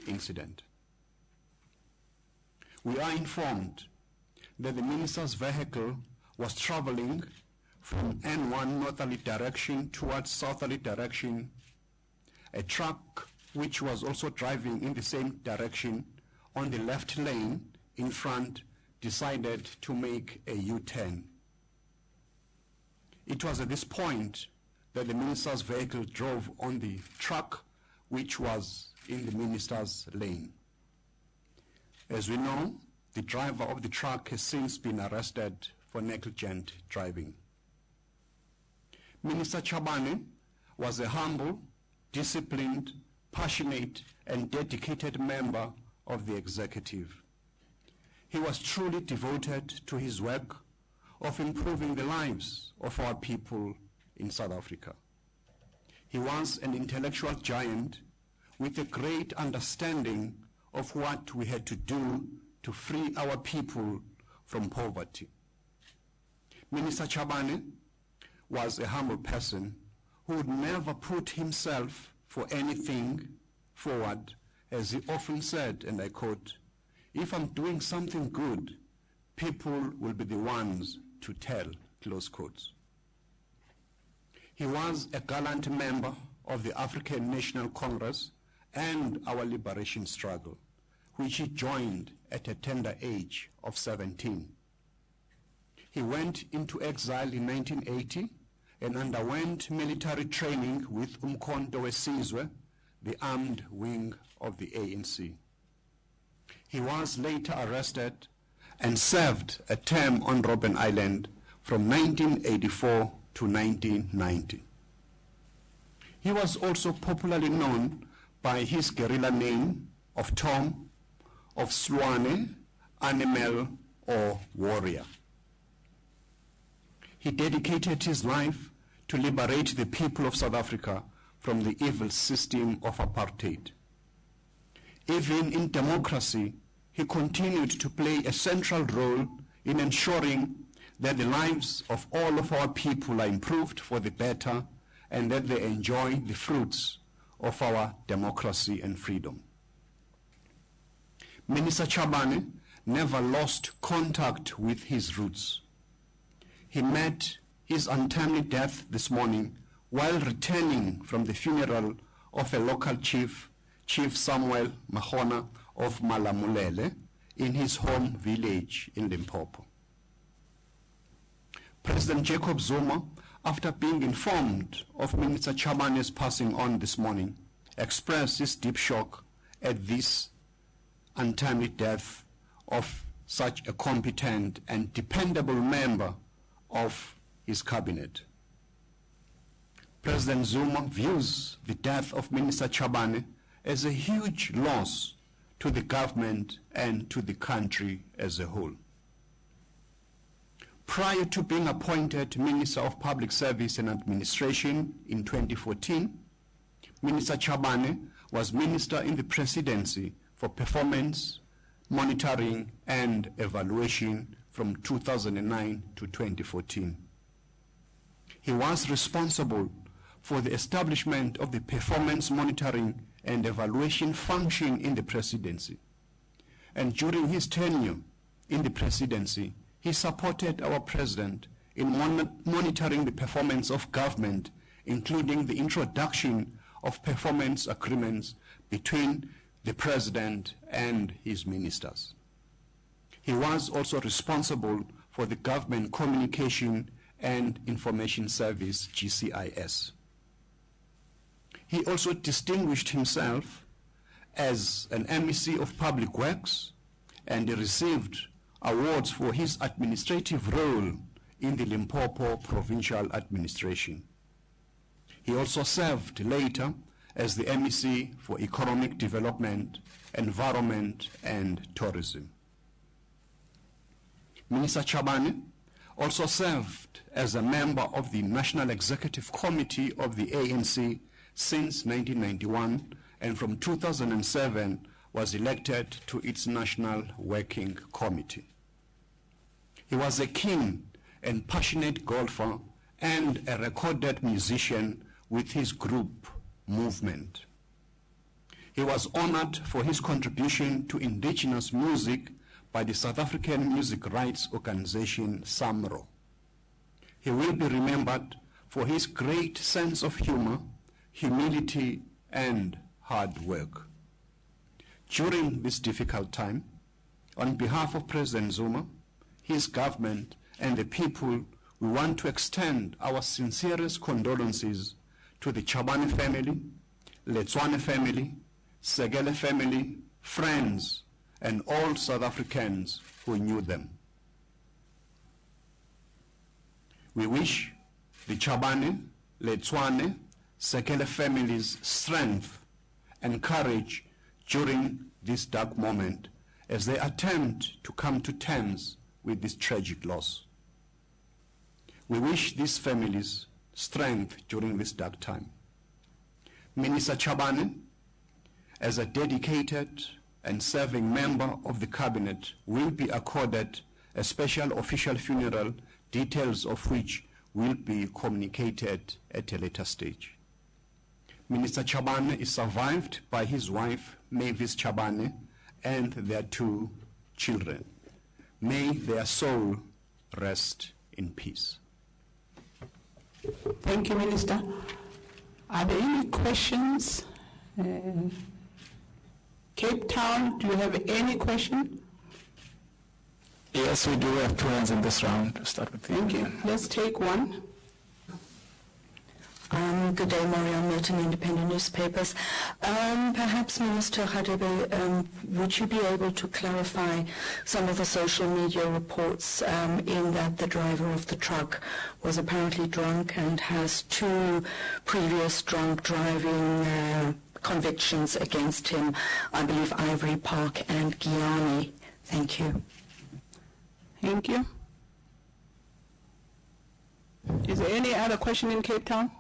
incident. We are informed that the minister's vehicle was traveling from N1 northerly direction towards southerly direction. A truck which was also driving in the same direction on the left lane in front decided to make a U-turn. It was at this point that the minister's vehicle drove on the truck which was in the minister's lane. As we know, the driver of the truck has since been arrested for negligent driving. Minister Chabane was a humble, disciplined, passionate, and dedicated member of the executive. He was truly devoted to his work of improving the lives of our people in South Africa. He was an intellectual giant with a great understanding of what we had to do to free our people from poverty. Minister Chabane was a humble person who would never put himself for anything forward, as he often said, and I quote, "If I'm doing something good, people will be the ones to tell," close quotes. He was a gallant member of the African National Congress and our liberation struggle, which he joined at a tender age of 17. He went into exile in 1980 and underwent military training with Umkhonto weSizwe, the armed wing of the ANC. He was later arrested and served a term on Robben Island from 1984 to 1990. He was also popularly known by his guerrilla name of Tom, of Swane, Animal, or Warrior. He dedicated his life to liberate the people of South Africa from the evil system of apartheid. Even in democracy, he continued to play a central role in ensuring that the lives of all of our people are improved for the better and that they enjoy the fruits of our democracy and freedom. Minister Chabane never lost contact with his roots. He met his untimely death this morning while returning from the funeral of a local chief, Chief Samuel Mahona of Malamulele, in his home village in Limpopo. President Jacob Zuma, after being informed of Minister Chabane's passing on this morning, expressed his deep shock at this untimely death of such a competent and dependable member of his cabinet. President Zuma views the death of Minister Chabane as a huge loss to the government and to the country as a whole. Prior to being appointed Minister of Public Service and Administration in 2014, Minister Chabane was Minister in the Presidency for Performance, Monitoring and Evaluation from 2009 to 2014. He was responsible for the establishment of the Performance Monitoring and Evaluation function in the Presidency. And during his tenure in the Presidency, he supported our President in monitoring the performance of government, including the introduction of performance agreements between the President and his ministers. He was also responsible for the Government Communication and Information Service, GCIS. He also distinguished himself as an MEC of Public Works, and he received awards for his administrative role in the Limpopo Provincial Administration. He also served later as the MEC for Economic Development, Environment and Tourism. Minister Chabane also served as a member of the National Executive Committee of the ANC since 1991, and from 2007 was elected to its National Working Committee. He was a keen and passionate golfer and a recorded musician with his group Movement. He was honored for his contribution to indigenous music by the South African Music Rights Organization, SAMRO. He will be remembered for his great sense of humor, humility, and hard work. During this difficult time, on behalf of President Zuma, his government, and the people, we want to extend our sincerest condolences to the Chabane family, Letswane family, Segele family, friends, and all South Africans who knew them. We wish the Chabane, Letswane, Segele families strength and courage during this dark moment as they attempt to come to terms with this tragic loss. We wish these families strength during this dark time. Minister Chabane, as a dedicated and serving member of the cabinet, will be accorded a special official funeral, details of which will be communicated at a later stage. Minister Chabane is survived by his wife, Mavis Chabane, and their 2 children. May their soul rest in peace. Thank you, Minister. Are there any questions? Cape Town, do you have any question? Yes, we do have 2 hands in this round. To start with. Thank you. Let's take one. Good day, Marianne Milton, Independent Newspapers. Perhaps, Minister Chabane, would you be able to clarify some of the social media reports in that the driver of the truck was apparently drunk and has 2 previous drunk driving convictions against him, I believe Ivory Park and Guyana? Thank you. Thank you. Is there any other question in Cape Town?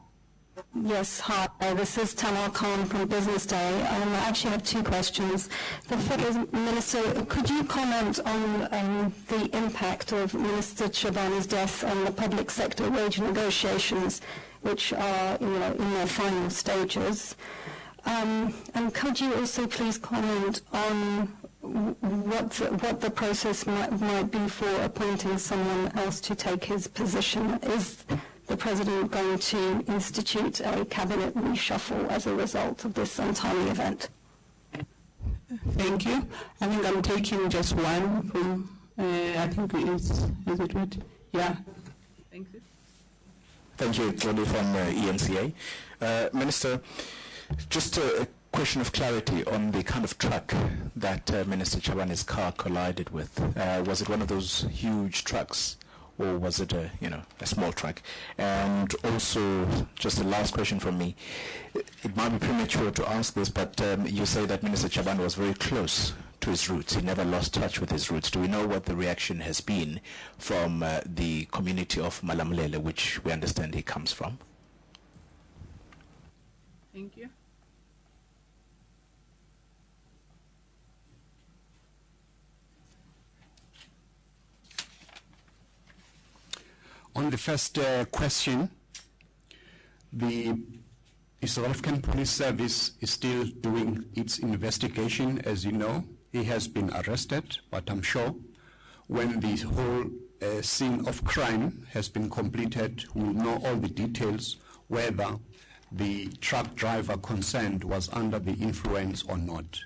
Yes, hi. This is Tamar Khan from Business Day. I actually have 2 questions. The first is, Minister, could you comment on the impact of Minister Chabane's death on the public sector wage negotiations, which are, in their final stages? And could you also please comment on what the process might be for appointing someone else to take his position? Is the President going to institute a cabinet reshuffle as a result of this untimely event? Thank you. I think I'm taking just one from, I think is it right? Yeah. Thank you. Thank you, Claudia from ENCA. Minister, just a question of clarity on the kind of truck that Minister Chabane's car collided with. Was it one of those huge trucks, or was it a small truck? And also, just a last question from me. It might be premature to ask this, but you say that Minister Chabane was very close to his roots. He never lost touch with his roots. Do we know what the reaction has been from the community of Malamulele, which we understand he comes from? Thank you. On the first question, the South African Police Service is still doing its investigation. As you know, he has been arrested, but I'm sure when the whole scene of crime has been completed, we'll know all the details, whether the truck driver concerned was under the influence or not.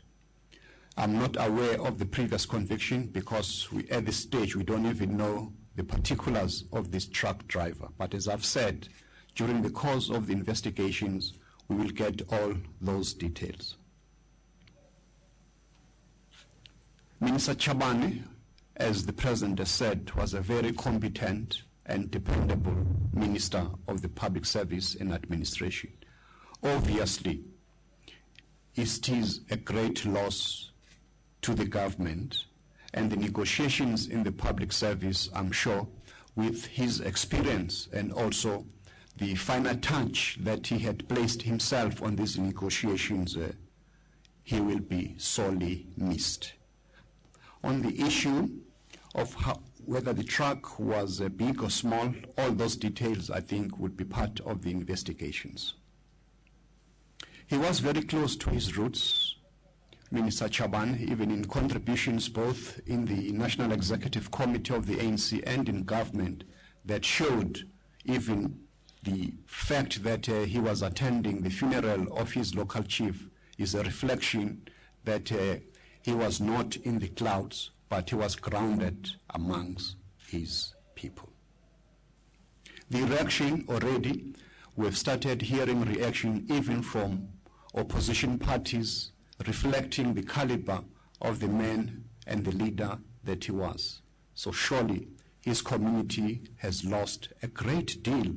I'm not aware of the previous conviction because at this stage we don't even know the particulars of this truck driver. But as I've said, during the course of the investigations, we will get all those details. Minister Chabane, as the President has said, was a very competent and dependable Minister of the Public Service and Administration. Obviously, it is a great loss to the government and the negotiations in the public service, I'm sure, with his experience and also the final touch that he had placed himself on these negotiations, he will be sorely missed. On the issue of whether the truck was big or small, all those details, I think, would be part of the investigations. He was very close to his roots, Minister Chabane, even in contributions both in the National Executive Committee of the ANC and in government, that showed even the fact that he was attending the funeral of his local chief is a reflection that he was not in the clouds, but he was grounded amongst his people. The reaction already, we've started hearing reaction even from opposition parties reflecting the caliber of the man and the leader that he was. So surely his community has lost a great deal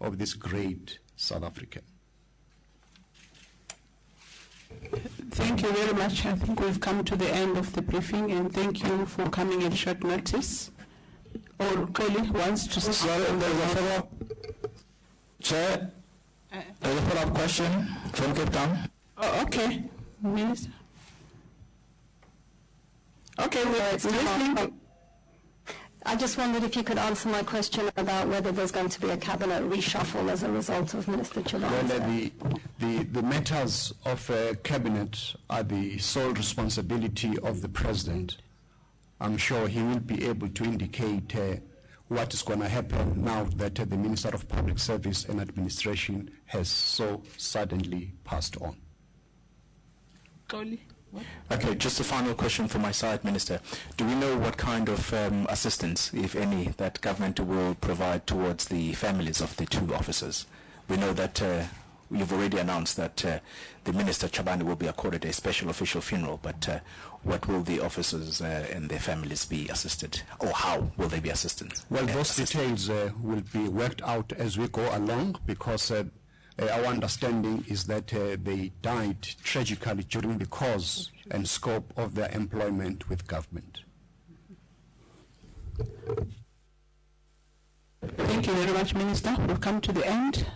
of this great South African. Thank you very much. I think we've come to the end of the briefing, and thank you for coming at short notice. Or Collin wants to say. Sorry, there's a follow-up. Chair, there's a follow-up question from Cape Town. Oh, okay. Minister. Okay, we're listening. I just wondered if you could answer my question about whether there's going to be a cabinet reshuffle as a result of Minister Chabane. Well, the matters of cabinet are the sole responsibility of the president. I'm sure he will be able to indicate what is going to happen now that the Minister of Public Service and Administration has so suddenly passed on. Collin. Okay, just a final question from my side, Minister. Do we know what kind of assistance, if any, that government will provide towards the families of the two officers? We know that you've already announced that the Minister Chabane will be accorded a special official funeral, but what will the officers and their families be assisted, or how will they be assisted? Well, those details will be worked out as we go along, because our understanding is that they died tragically during the course and scope of their employment with government. Thank you very much, Minister. We've come to the end.